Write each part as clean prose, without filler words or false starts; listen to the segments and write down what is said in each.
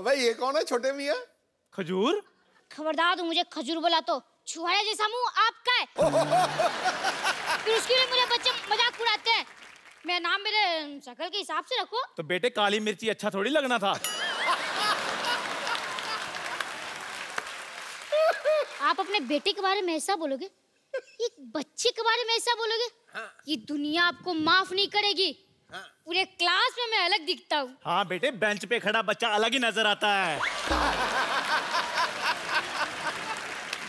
भाई ये कौन है छोटे मियाँ? खजूर? खबरदार तू मुझे खजूर बोला तो छुहारे जैसा मुंह आपका है। फिर उसके लिए मुझे बच्चे मजाक उड़ाते हैं। मेरा नाम मेरे शक्ल के हिसाब से रखो। तो बेटे काली मिर्ची अच्छा थोड़ी लगना था। आप अपने बेटे के बारे में ऐसा बोलोगे, एक बच्चे के बारे में ऐसा बोलोगे? हाँ। ये दुनिया आपको माफ नहीं करेगी। हाँ। पूरे क्लास में मैं अलग दिखता हूँ। हाँ बेटे, बेंच पे खड़ा बच्चा अलग ही नजर आता है।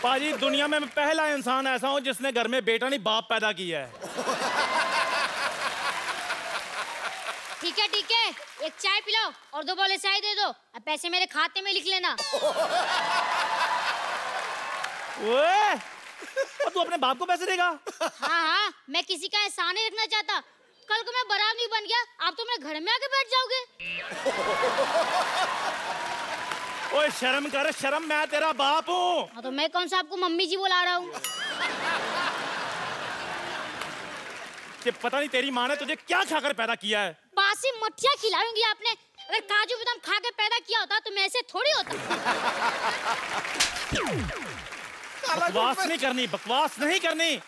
पाजी, दुनिया में मैं पहला इंसान ऐसा हूँ जिसने घर में बेटा नहीं बाप पैदा किया है। ठीक है ठीक है, एक चाय पिलाओ और 2 बोले चाय दे दो। अब पैसे मेरे खाते में लिख लेना। ओए, तू अपने बाप को पैसे देगा? हाँ, मैं किसी का एहसान नहीं रखना चाहता। कल को मैं बारात नहीं बन गया, आप तो मेरे घर में आके बैठ जाओगे। ओए शर्म कर, शर्म, मैं तेरा बाप हूँ। हाँ तो मैं कौन सा आपको मम्मी जी बुला रहा हूँ? पता नहीं तेरी माँ ने तुझे क्या खाकर पैदा किया है। बासी मठिया खिलाऊंगी आपने। अगर काजू बादाम खा के पैदा किया होता तो मैं ऐसे थोड़ी होता। बकवास नहीं करनी, बकवास नहीं करनी।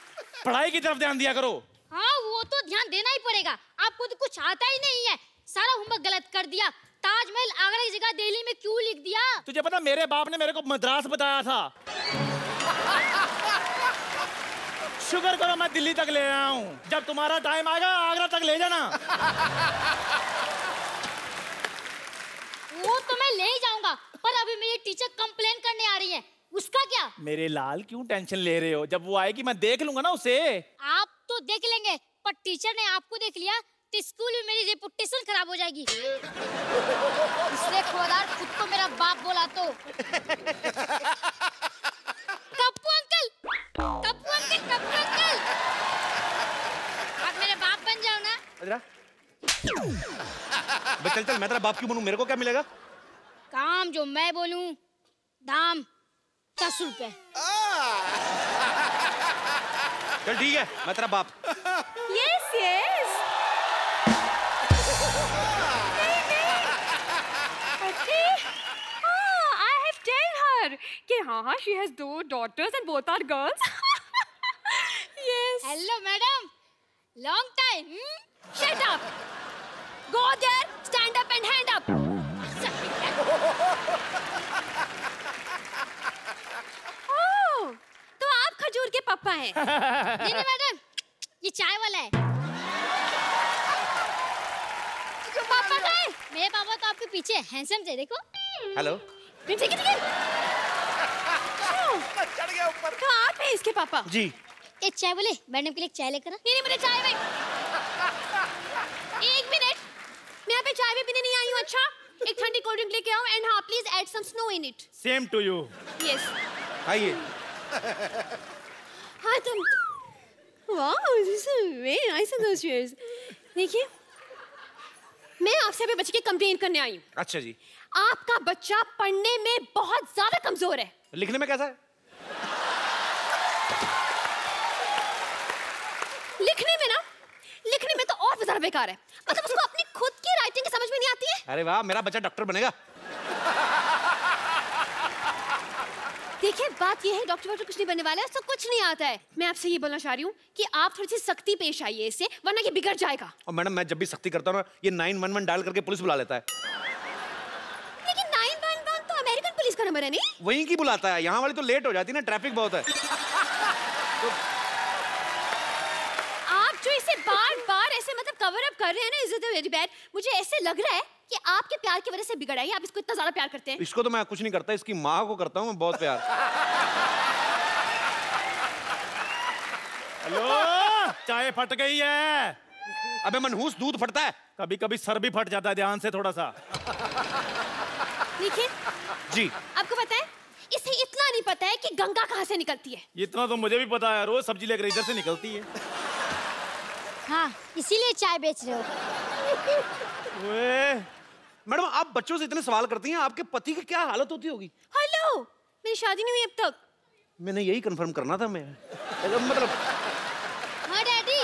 पढ़ाई की तरफ ध्यान दिया करो। हाँ वो तो ध्यान देना ही पड़ेगा। आपको तो कुछ आता ही नहीं है, सारा होमवर्क गलत कर दिया। ताजमहल आगरा की जगह दिल्ली में क्यों लिख दिया? तुझे पता मेरे बाप ने मेरे को मद्रास बताया था। शुक्र करो मैं दिल्ली तक ले आया हूँ। जब तुम्हारा टाइम आएगा आगरा तक ले जाना। वो तो मैं ले ही जाऊंगा, पर अभी मेरी टीचर कंप्लेन करने आ रही है। उसका क्या? मेरे लाल क्यों टेंशन ले रहे हो? जब वो आएगी मैं देख लूंगा ना उसे। आप तो देख लेंगे, पर टीचर ने आपको देख लिया तो स्कूल में मेरी रेपुटेशन खराब हो जाएगी। इसलिए खबरदार, खुद को मेरा बाप बोला तो। Kappu uncle, Kappu uncle, Kappu uncle, आप मेरे बाप बन जाओ ना। चल चल, मैं तेरा बाप क्यों बनूं? मेरे को क्या मिलेगा? काम जो मैं बोलूं, दाम 10 रुपए। चल ठीक है, मैं तेरा बाप। Yes, yes. Okay. I have told her कि हाँ, she has 2 daughters and both are girls. Yes. Hello, madam. Long time. Shut up. Go there, stand up and hand up. तो आप खजूर के पापा हैं? नहीं मैडम, ये चाय वाला है। पापा कहाँ हैं? मेरे पापा तो आपके पीछे हैंडसम थे, देखो। हेलो। ठीक है। चढ़ गया ऊपर। कहाँ आप हैं इसके पापा? जी। एक चाय बोले, मैडम के लिए चाय लेकर। नहीं मुझे चाय में। 1 मिनट, मैं यहाँ पे चाय भी पीने नहीं आई हूँ। अच्छा, एक ठंडी कोल्ड ड्रिंक लेके आओ एंड हाँ please add some snow in it. Same to you. Yes. आइए। हाँ तुम। Wow, this is very nice atmosphere. देखिए, मैं आपसे अभी बच्चे की कंप्लेन करने आई हूँ। अच्छा जी। आपका बच्चा पढ़ने में बहुत ज्यादा कमजोर है। लिखने में कैसा है? लिखने में तो और भी ज्यादा बेकार है। मतलब उसको अपनी खुद की राइटिंग समझ में नहीं आती है। अरे वाह, मेरा बच्चा डॉक्टर बनेगा। देखिए, बात ये है, डॉक्टर कुछ नहीं बनने वाला है, उसको कुछ नहीं आता है। मैं आपसे ये बोलना चाह रही हूँ कि आप थोड़ी सी सख्ती पेश आइए इससे, वरना ये बिगड़ जाएगा। और मैडम, मैं जब भी सख्ती करता हूँ ना, ये 911 डायल करके पुलिस बुला लेता है। लेकिन 911 तो अमेरिकन पुलिस का नंबर है नहीं? वहीं की बुलाता है, यहाँ वाली तो लेट हो जाती है ना, ट्रैफिक बहुत है। तो आप जो इसे बार-बार ऐसे मतलब कवर अप कर रहे हैं ना, इज इट वेरी बैड। मुझे ऐसे लग रहा है कि आपके प्यार की वजह से बिगड़ा है। आप इसको इतना ज्यादा प्यार करते हैं। इसको तो मैं कुछ नहीं करता, इसकी माँ को करता हूँ मैं बहुत प्यार। हेलो, चाय फट गई है। अबे मनहूस, दूध फटता है। कभी कभी सर भी फट जाता है, ध्यान से थोड़ा सा। देखिए जी, आपको पता है, इसे इतना नहीं पता है कि गंगा कहाँ से निकलती है। इतना तो मुझे भी पता है, रोज सब्जी लेकर इधर से निकलती है। हाँ, इसीलिए चाय बेच रहे हो। मैडम, आप बच्चों से इतने सवाल करती हैं, आपके पति की क्या हालत होती होगी? हेलो, मेरी शादी नहीं हुई अब तक। मैंने यही कंफर्म करना था। मैं मतलब हाँ डैडी,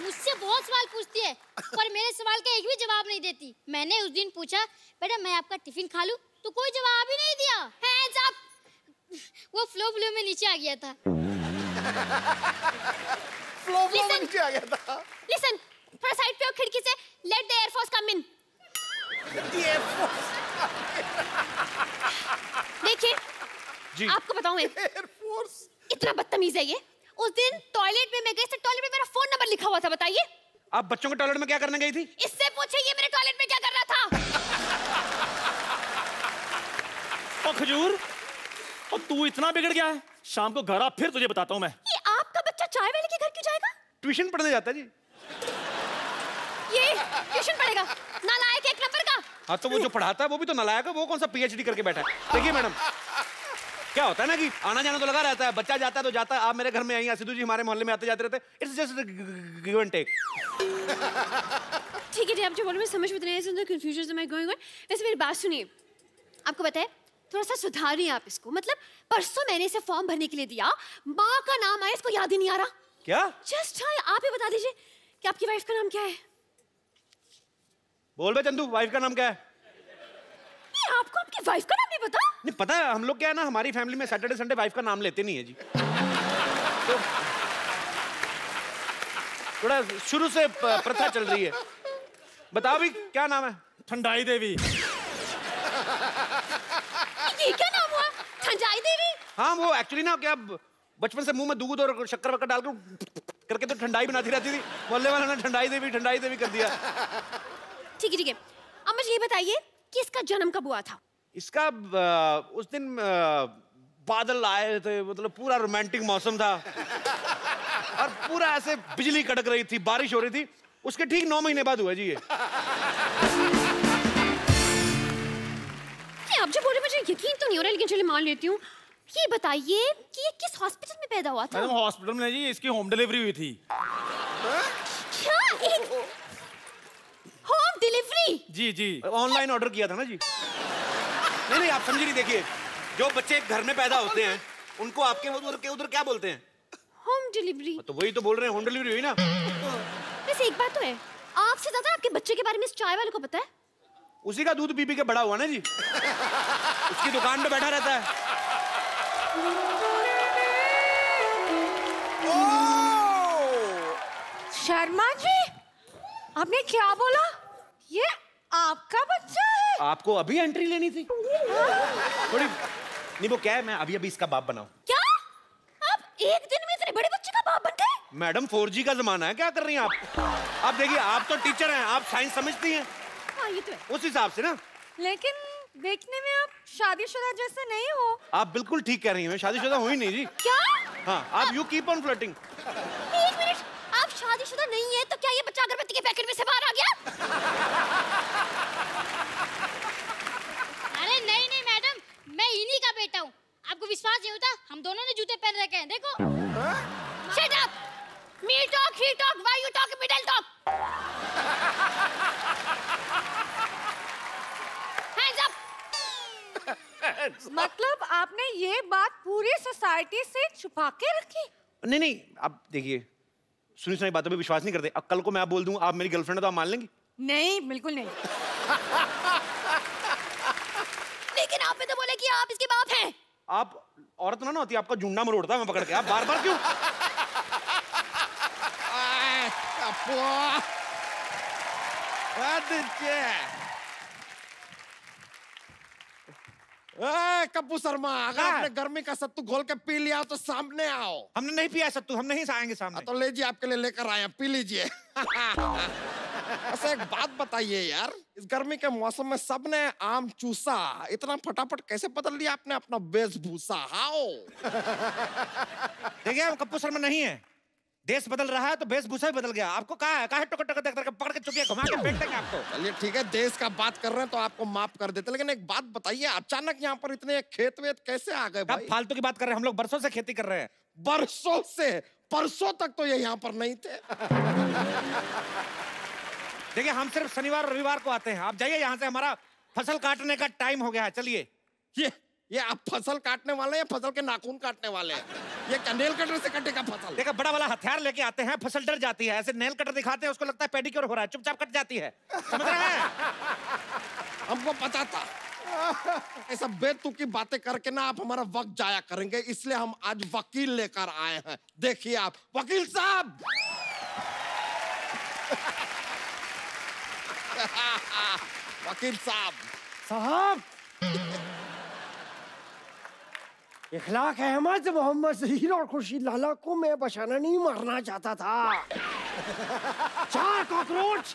मुझसे बहुत सवाल पूछती है, पर मेरे सवाल का एक भी जवाब नहीं देती। मैंने उस दिन पूछा, बेटा मैं आपका टिफिन खा लूं? तो कोई जवाब ही नहीं दिया। Hands up! वो फ्लो में नीचे आ गया था। फ्लो में नीचे आ गया था। Listen, थोड़ा साइड पे आओ खिड़की से। Let the Air Force come in. देखिए, आपको बताऊं मैं, एयरफोर्स इतना बदतमीज है ये। उस दिन टॉयलेट में मैं गई थी, टॉयलेट में मेरा फोन नंबर लिखा हुआ था, बताइए। आप बच्चों के टॉयलेट में क्या करने गई थी? इससे पूछे ये मेरे टॉयलेट में क्या कर रहा था। ओ खजूर, और तू इतना बिगड़ गया है? शाम को घर आ, फिर तुझे बताता हूँ मैं। ये आपका बच्चा चाय वाले के घर क्यों जाएगा? ट्यूशन पढ़ने जाता है जी। ये ट्यूशन पढ़ेगा, नालायक एक नंबर का। हाँ तो वो जो पढ़ाता है वो भी तो नालायक है, वो कौन सा PhD करके बैठा है। देखिए मैडम, क्या होता है ना कि आना जाना तो लगा रहता है, बच्चा जाता है तो जाता है। आप मेरे घर में आई, सिद्धू जी हमारे मोहल्ले में आते जाते रहते हैं। It's just give and take. ठीक है, आप जो बोल रहे हैं समझ में नहीं आ रहा, कंफ्यूजन से मैं गोइंग ऑन। वैसे मेरी बात सुनिए, आपको पता है थोड़ा सा सुधारिए आप इसको। मतलब परसों मैंने इसे फॉर्म भरने के लिए दिया, माँ का नाम आया, इसको याद ही नहीं आ रहा। क्या? जस्ट आप ही बता दीजिए कि आपकी वाइफ का नाम क्या है। बोल बे चंदू, वाइफ का नाम क्या है? नहीं, आपको आपकी वाइफ का नाम नहीं पता? नहीं पता है, हम लोग क्या है ना, हमारी फैमिली में सैटरडे संडे वाइफ का नाम लेते नहीं है जी। तो थोड़ा शुरू से प्रथा चल रही है। बताओ भी क्या नाम है? ठंडाई देवी। ये क्या नाम हुआ? ठंडाई देवी? हाँ वो एक्चुअली ना क्या बचपन से मुंह में दूध और शक्कर वक्कर डालकर करके तो ठंडाई बनाती रहती थी। मोहल्ले वालों ने ठंडाई देवी कर दिया। ठीक है। अब मुझे ये बताइए कि इसका जन्म कब हुआ था? इसका उस दिन बादल आए थे, मतलब पूरा रोमांटिक मौसम था और पूरा ऐसे बिजली कड़क रही थी, बारिश हो रही थी। उसके ठीक 9 महीने बाद हुआ जी ये। आप जो बोले मुझे यकीन तो नहीं हो रहा, लेकिन चलिए मान लेती हूँ। ये बताइए कि ये किस हॉस्पिटल में पैदा हुआ था? मैडम हॉस्पिटल में जी, इसकी होम डिलीवरी हुई थी। क्या? एक होम डिलीवरी? जी ऑनलाइन ऑर्डर किया था ना जी। नहीं आप समझी नहीं। देखिए, जो बच्चे घर में पैदा होते हैं उनको आपके उधर क्या बोलते हैं? Home delivery. तो वही तो बोल रहे हैं, होम डिलीवरी हुई ना। वैसे एक बात तो है, आपसे ज्यादा आपके बच्चे के बारे में इस चाय वाले को पता है। उसी का दूध पी के बड़ा हुआ ना जी। उसकी दुकान पे बैठा रहता है। शर्मा जी, आपने क्या बोला? ये आपका बच्चा है? आपको अभी एंट्री लेनी थी थोड़ी। नहीं वो क्या है, मैं अभी इसका बाप बनाऊं। क्या? आप एक दिन में इतने बड़े बच्चे का बाप बन गए? मैडम 4G का जमाना है, क्या कर रही हैं आप? आप देखिए, आप तो टीचर हैं, आप साइंस समझती हैं। हाँ ये तो है। उस हिसाब से ना। लेकिन देखने में आप शादीशुदा जैसे नहीं हो। आप बिल्कुल ठीक कह रही हैं, मैं शादीशुदा हुई नहीं जी। क्या? हाँ, आप यू कीप ऑन फ्लर्टिंग। एक मिनट, आप शादीशुदा नहीं है तो क्या ये बच्चा अगरबत्ती के पैकेट में से बाहर आ गया? अरे नहीं मैडम, मैं इन्हीं का बेटा हूँ। आपको विश्वास नहीं होता? हम दोनों ने जूते पहन रखे हैं, देखो। Shut up! Me talk, he talk, why you talk, middle talk? Hands up! मतलब आपने ये बात पूरी सोसाइटी से छुपा के रखी? नहीं आप देखिए, सुनी सुनाई बातों पे विश्वास नहीं करते। अब कल को मैं आप बोल दूं आप मेरी गर्लफ्रेंड है तो आप मान लेंगी? नहीं, बिल्कुल नहीं। लेकिन आपने तो बोला कि आप इसके बाप हैं। आप औरत ना होती, आपका झुंडा मरोड़ता है मैं पकड़ के। आप बार बार क्यों? कप्पू शर्मा, अगर आपने गर्मी का सत्तू घोल के पी लिया तो सामने आओ। हमने नहीं पिया सत्तू, हम नहीं आएंगे सामने। तो लीजिए, आपके लिए लेकर आया, पी लीजिए। अच्छा एक बात बताइए यार, इस गर्मी के मौसम में सबने आम चूसा, इतना फटाफट कैसे बदल लिया आपने अपना वेशभूषा? हाओ? देखिए हम कप्पू शर्मा नहीं है, देश बदल रहा है तो वेशभूषा भी बदल गया। आपको कहा है टोकर टोकर देख पकड़ के चुपिया घुमा के फेंक देंगे आपको। चलिए ठीक है, देश का बात कर रहे हैं तो आपको माफ कर देते, लेकिन एक बात बताइए, अचानक यहाँ पर इतने खेत वेत कैसे आ गए भाई? फालतू की बात कर रहे हैं, हम लोग बरसों से खेती कर रहे हैं। बरसों से? परसों तक तो ये यहाँ पर नहीं थे। देखिए हम सिर्फ शनिवार और रविवार को आते हैं। आप जाइए यहाँ से, हमारा फसल काटने का टाइम हो गया है, चलिए। ये आप फसल काटने वाले हैं या फसल के नाखून काटने वाले हैं? ये क्या नेल कटर से कटेगा फसल? देखा, बड़ा वाला हथियार लेके आते हैं, फसल डर जाती है। ऐसे नेल कटर दिखाते हैं, उसको लगता है पेडिक्योर हो रहा है, चुपचाप कट जाती है। समझ रहे हैं? हमको पता था, ऐसा बेतुकी बातें करके ना आप हमारा वक्त जाया करेंगे, इसलिए हम आज वकील लेकर आए हैं। देखिए आप, वकील साहब। वकील साहब। साहब, इखलाक अहमद, मोहम्मद जहीर और खुर्शीद लाला को मैं बचाना नहीं मारना चाहता था। 4 कॉकरोच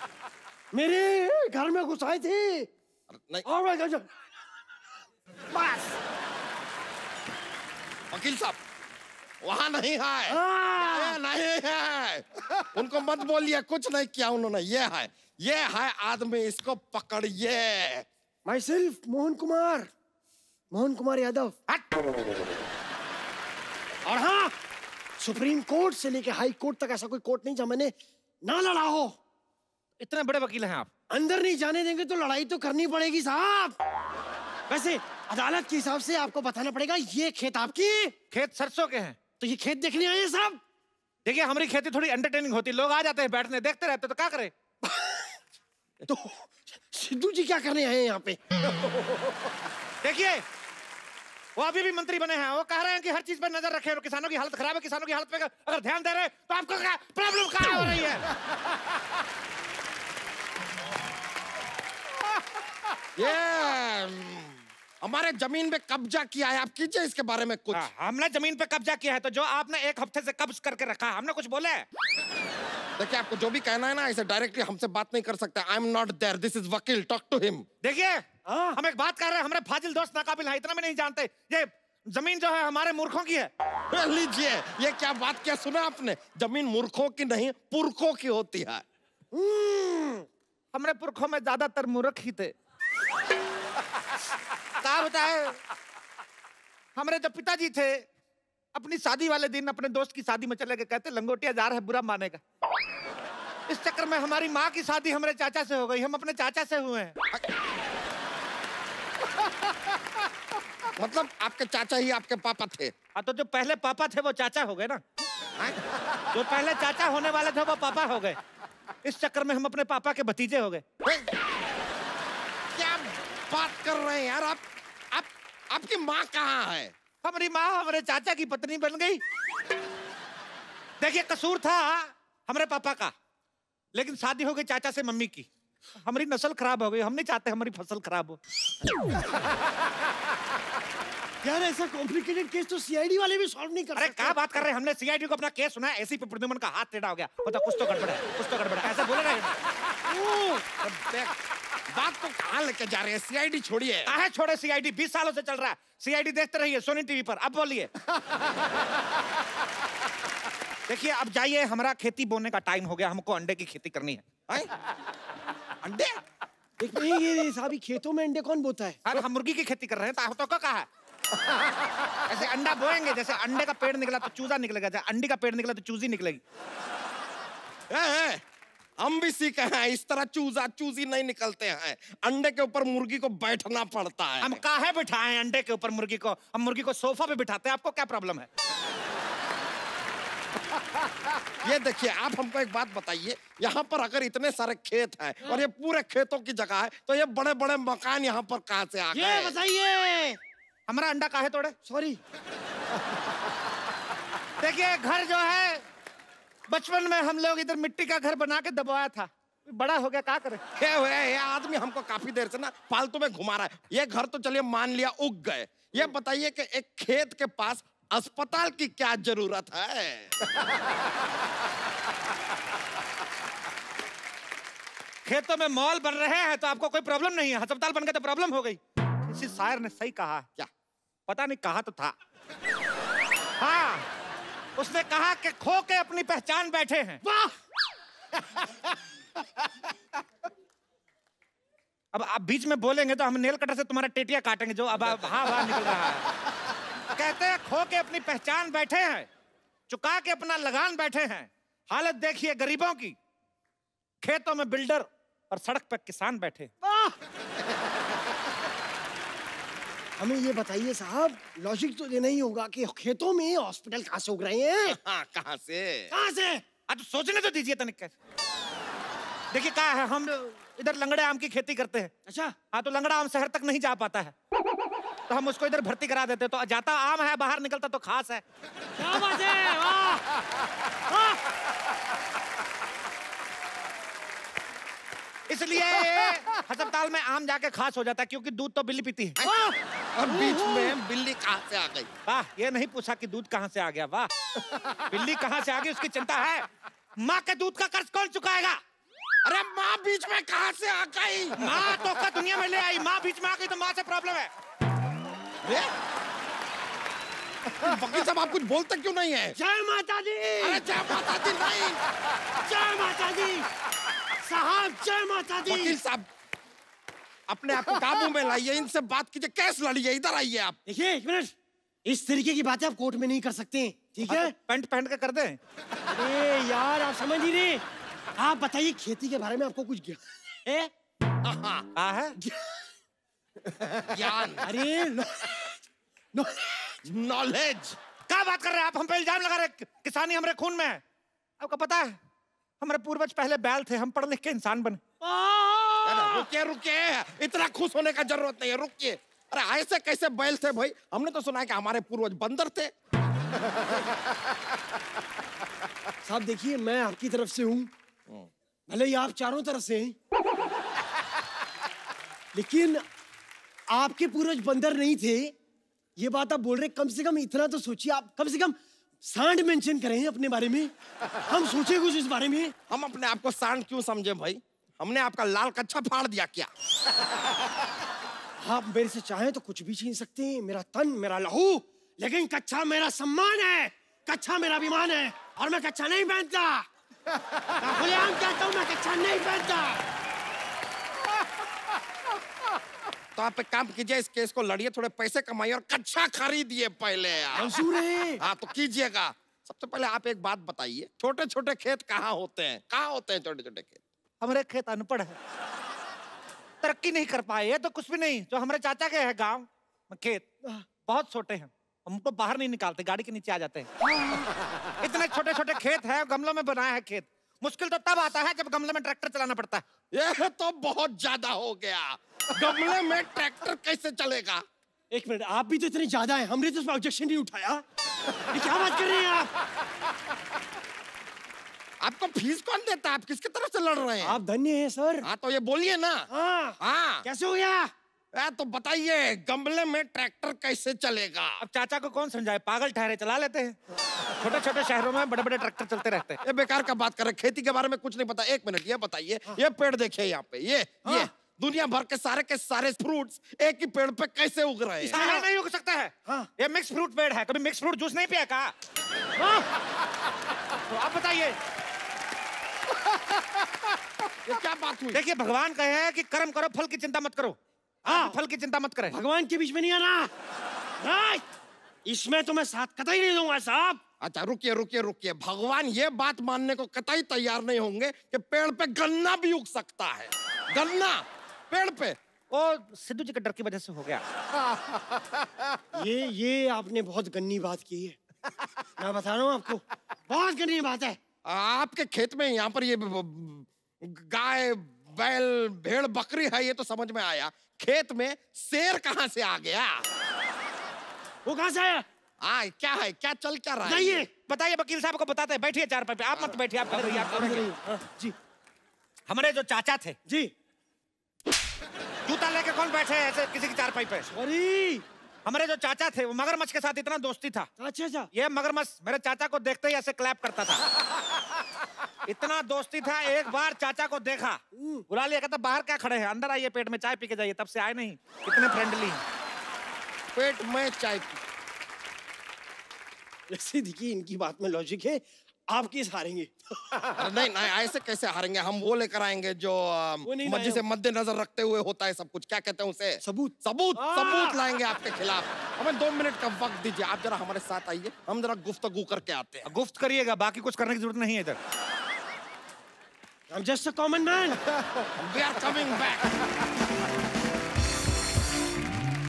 मेरे घर में घुस आए थे। नहीं। बस। वकील साहब, वहां नहीं है, नहीं है। उनको मत बोलिए, कुछ नहीं किया उन्होंने। ये है आदमी, इसको पकड़िए। My self Mohan Kumar Yadav. और हाँ, सुप्रीम कोर्ट से लेके हाई कोर्ट तक ऐसा कोई कोर्ट नहीं जहाँ मैंने ना लड़ा हो। इतने बड़े वकील हैं आप। अंदर नहीं जाने देंगे तो लड़ाई तो करनी पड़ेगी साहब। वैसे अदालत के हिसाब से आपको बताना पड़ेगा, ये खेत आपकी। खेत सरसों के हैं। तो ये खेत देखने आए हैं साहब। देखिए, हमारी खेती थोड़ी एंटरटेनिंग होती है, लोग आ जाते हैं बैठने, देखते रहते, तो क्या करें। तो सिद्धू जी क्या करने आए हैं यहाँ पे? देखिए, वो अभी भी मंत्री बने हैं, वो कह रहे हैं कि हर चीज पर नजर रखें, किसानों की हालत खराब है, किसानों की हालत पे अगर ध्यान दे रहे हैं तो आपको क्या प्रॉब्लम क्या हो रही है? ये हमारे जमीन पे कब्जा किया है, आप कीजिए इसके बारे में कुछ। हमने जमीन पे कब्जा किया है, तो जो आपने 1 हफ्ते से कब्ज करके रखा, हमने कुछ बोला है? देखिए, आपको जो भी कहना है ना, ऐसे डायरेक्टली हमसे बात नहीं कर सकते। I am not there, this is वकील, टॉक टू हिम। देखिए, हम एक बात कर रहे हैं, हमारे फाजिल दोस्त नाकाबिल हैं, इतना भी नहीं जानते। ये जमीन जो है हमारे मूर्खों की है। लीजिए, ये क्या बात क्या सुना आपने? जमीन मूर्खों की नहीं, पुरखों की होती है। हमारे पुरखों में ज्यादातर मूर्ख ही थे। क्या बताए, हमारे जो पिताजी थे, अपनी शादी वाले दिन अपने दोस्त की शादी में चले गए, कहते लंगोटिया जा रहा है, बुरा मानेगा। इस चक्कर में हमारी माँ की शादी हमारे चाचा से हो गई, हम अपने चाचा से हुए हैं। मतलब आपके चाचा ही आपके पापा थे? हाँ, तो जो पहले पापा थे वो चाचा हो गए ना। जो पहले चाचा होने वाले थे वो पापा हो गए। इस चक्कर में हम अपने पापा के भतीजे हो गए। क्या बात कर रहे हैं यार आप? आपकी माँ कहाँ है? हमारी माँ हमारे चाचा की पत्नी बन गई। देखिए, कसूर था हमारे पापा का, लेकिन शादी हो गई चाचा से मम्मी की। हमारी नस्ल खराब हो गई, हम नहीं चाहते हमारी फसल खराब हो। यार, ऐसा कॉम्प्लिकेटेड केस तो सीआईडी वाले भी सॉल्व नहीं कर सकते। अरे क्या बात कर रहे हैं, हमने सीआईडी को अपना केस सुना है, एसीपी प्रद्युमन का हाथ टेढ़ा हो गया, मतलब कुछ तो गड़बड़ है, कुछ तो गड़बड़ है, ऐसा बोले रहे। बात को कहाँ लेके जा रहे हैं? सीआईडी छोड़िए। कहाँ छोड़े सीआईडी? 20 सालों से चल रहा है सीआईडी, देखते रहिए सोनी टीवी पर। अब बोलिए। देखिए, अब जाइए, हमारा खेती बोने का टाइम हो गया, हमको अंडे की खेती करनी है। अंडे? ये साहब, खेतों में अंडे कौन बोता है? अरे हम मुर्गी की खेती कर रहे हैं, तो कहा है ऐसे अंडा बोएंगे, जैसे अंडे का पेड़ निकला तो चूजा निकलेगा, जैसे अंडी का पेड़ निकला तो चूजी निकलेगी। हम भी सीखे हैं, इस तरह चूजा चूजी नहीं निकलते हैं। अंडे के ऊपर मुर्गी को बैठना पड़ता है। हम काहे बिठाएं अंडे के ऊपर मुर्गी को? हम मुर्गी को सोफा पे बिठाते हैं, आपको क्या प्रॉब्लम है? ये देखिए, आप हमको एक बात बताइए, यहाँ पर अगर इतने सारे खेत हैं और ये पूरे खेतों की जगह है, तो ये बड़े बड़े मकान यहाँ पर कहाँ से आ गए? ये बताइए, हमारा अंडा काहे तोड़े? सॉरी। देखिए, घर जो है, बचपन में हम लोग इधर मिट्टी का घर बना के दबाया था, बड़ा हो गया, क्या करे? ये आदमी हमको काफी देर से ना फालतू में घुमा रहा है। ये घर तो चलिए मान लिया उग गए, ये बताइए कि एक खेत के पास अस्पताल की क्या जरूरत है? खेतों में मॉल बन रहे हैं तो आपको कोई प्रॉब्लम नहीं है, अस्पताल बन गए तो प्रॉब्लम हो गई। किसी शायर ने सही कहा। क्या? पता नहीं, कहा तो था। हाँ, उसने कहा कि खो के अपनी पहचान बैठे हैं। वाह! अब आप बीच में बोलेंगे तो हम नेल कटर से तुम्हारा टेटिया काटेंगे, जो अब हाँ निकल रहा है। कहते हैं खो के अपनी पहचान बैठे हैं, चुका के अपना लगान बैठे हैं। हालत देखिए गरीबों की, खेतों में बिल्डर और सड़क पर किसान बैठे। हमें ये बताइए साहब, लॉजिक तो देना ही होगा कि खेतों में हॉस्पिटल कहाँ से उग रहे हैं? हाँ, कहाँ से? कहाँ से? अब सोचने तो दीजिए तनिक। देखिए क्या है, हम इधर लंगड़े आम की खेती करते हैं। अच्छा। हाँ, तो लंगड़ा आम शहर तक नहीं जा पाता है, तो हम उसको इधर भर्ती करा देते, तो जाता आम है, बाहर निकलता तो खास है। क्या बात है, वाह वाह। इसलिए अस्पताल में आम जाके खास हो जाता है, क्योंकि दूध तो बिल्ली पीती है। और बीच में बिल्ली कहाँ से आ गई? वाह, ये नहीं पूछा कि दूध कहाँ से आ गया, वाह। बिल्ली कहाँ से आ गई उसकी चिंता है, माँ के दूध का कर्ज कौन चुकाएगा? अरे माँ बीच में कहाँ से आ गई? माँ तो का दुनिया में ले आई, माँ बीच में आ गई तो माँ से प्रॉब्लम है। वकील साहब आप कुछ बोलते क्यों नहीं है? जय माता दी। अरे जय माता दी नहीं, जय माता दी साहब, जय माता दी। वकील साहब अपने आप को काबू में लाइए, इनसे बात कीजिए, केस लड़िए, इधर आइए आप। देखिए एक मिनट, इस तरीके की बातें आप कोर्ट में नहीं कर सकते, ठीक है? पैंट पहन के कर दे। अरे यार आप समझ नहीं रहे। आप बताइए खेती के बारे में आपको कुछ ज्ञान है? हाँ है ज्ञान, अरे नॉलेज। क्या बात कर रहे हैं आप? हम पे इल्जाम लगा रहे, किसानी हमारे खून में है। आपको पता है हमारे पूर्वज पहले बैल थे, हम पढ़ लिख के इंसान बने। रुकिए रुकिए, इतना खुश होने का जरूरत नहीं है, रुकिए। अरे ऐसे कैसे बैल थे भाई? हमने तो सुना है कि हमारे पूर्वज बंदर थे। साहब देखिए, मैं आपकी तरफ से हूँ, भले ही आप चारों तरफ से हैं, लेकिन आपके पूर्वज बंदर नहीं थे, ये बात आप बोल रहे। कम से कम इतना तो सोचिए, आप कम से कम सांड मेंशन करें अपने बारे में, हम सोचे कुछ इस बारे में। हम अपने आप को सांड क्यों समझे भाई? हमने आपका लाल कच्छा फाड़ दिया क्या? आप मेरे से चाहें तो कुछ भी छीन सकते हैं, मेरा तन, मेरा लहू, लेकिन कच्छा मेरा सम्मान है, कच्छा मेरा अभिमान है, और मैं कच्छा नहीं पहनता। खुलेआम कहता हूं, मैं कच्छा नहीं पहनता। तो आप एक काम कीजिए, इस केस को लड़िए, थोड़े पैसे कमाइए और कच्छा खरीदिए पहले यार। मंजूर है। हाँ तो कीजिएगा। सबसे पहले आप एक बात बताइए, छोटे छोटे खेत कहाँ होते हैं? कहाँ होते हैं छोटे छोटे खेत? हमारे खेत अनपढ़ है, तरक्की नहीं कर पाए, ये तो कुछ भी नहीं। जो हमारे चाचा के है गांव में खेत बहुत छोटे हैं, हमको बाहर नहीं निकालते, गाड़ी के नीचे आ जाते हैं। इतने छोटे छोटे खेत है, गमलों में बनाया है खेत। मुश्किल तो तब आता है जब गमले में ट्रैक्टर चलाना पड़ता है। ये तो बहुत ज्यादा हो गया, गमले में ट्रैक्टर कैसे चलेगा? एक मिनट, आप भी तो इतने ज्यादा हैं, हमने तो उसमें ऑब्जेक्शन नहीं उठाया। ये क्या बात कर रहे हैं आप? आपको फीस कौन देता है? आप किसकी तरफ से लड़ रहे हैं? आप धन्य हैं सर। हाँ तो ये बोलिए ना। हाँ हाँ कैसे हो गया? तो बताइए, गमले में ट्रैक्टर कैसे चलेगा? अब चाचा को कौन समझाए, पागल ठहरे, चला लेते हैं। छोटे छोटे शहरों में बड़े बड़े ट्रैक्टर चलते रहते हैं। ये बेकार का बात कर रहे, खेती के बारे में कुछ नहीं पता। एक मिनट, ये बताइए, ये पेड़ देखिए यहाँ पे, ये दुनिया भर के सारे फ्रूट्स एक ही पेड़ पे कैसे उग रहे हैं? यहाँ नहीं उग सकता है। हाँ। ये मिक्स फ्रूट पेड़ है, कभी मिक्स फ्रूट जूस नहीं पिया का? तो आप बताइए, ये क्या बात हुई? देखिए भगवान कहे हैं कि कर्म करो, फल की चिंता मत करो। हाँ, फल की चिंता मत करें। भगवान के बीच में नहीं आना। नहीं, इसमें तो मैं साथ कतई नहीं दूंगा साहब। अच्छा रुकिए रुकिए रुकिए, भगवान ये बात मानने को कतई तैयार नहीं होंगे कि पेड़ पे गन्ना भी उग सकता है। गन्ना पेड़ पे? वो सिद्धू जी के डर की वजह से हो गया। ये आपने बहुत गन्नी बात की है, मैं बता रहा हूँ आपको, बहुत गन्नी बात है। आपके खेत में यहाँ पर ये गाय बैल भेड़ बकरी है, ये तो समझ में आया। खेत में शेर कहाँ से आ गया? वो कहाँ से आया? क्या है, क्या चल क्या रहा है? बताइए। बताइए, वकील साहब को बताते हैं। बैठिए चारपाई पे, आप मत बैठिए, आप बैठिए, आप बैठिए। जी हमारे जो चाचा थे जी, जूता लेके कौन बैठे ऐसे किसी की चारपाई पे? सॉरी। हमारे जो चाचा थे वो मगरमच्छ के साथ इतना दोस्ती था। अच्छा। ये मगरमच्छ मेरे चाचा को देखते ही ऐसे क्लैप करता था। इतना दोस्ती था, एक बार चाचा को देखा, बुला लिया, कहता बाहर क्या खड़े हैं, अंदर आइए, पेट में चाय पी के जाइए। तब से आए नहीं, कितने फ्रेंडली हैं। पेट में चाय पी। ऐसे देखिए, इनकी बात में लॉजिक है, आप किस हारेंगे? नहीं ऐसे कैसे हारेंगे? हम वो लेकर आएंगे जो मर्जी से मद्देनजर रखते हुए होता है सब कुछ। क्या कहते हैं उसे? सबूत लाएंगे आपके खिलाफ। हमें 2 मिनट का वक्त दीजिए, आप जरा हमारे साथ आइए, हम जरा गुफ्तगू करके आते हैं। गुफ्त करिएगा, बाकी कुछ करने की जरूरत नहीं है इधर। I'm just a common man. We are coming back.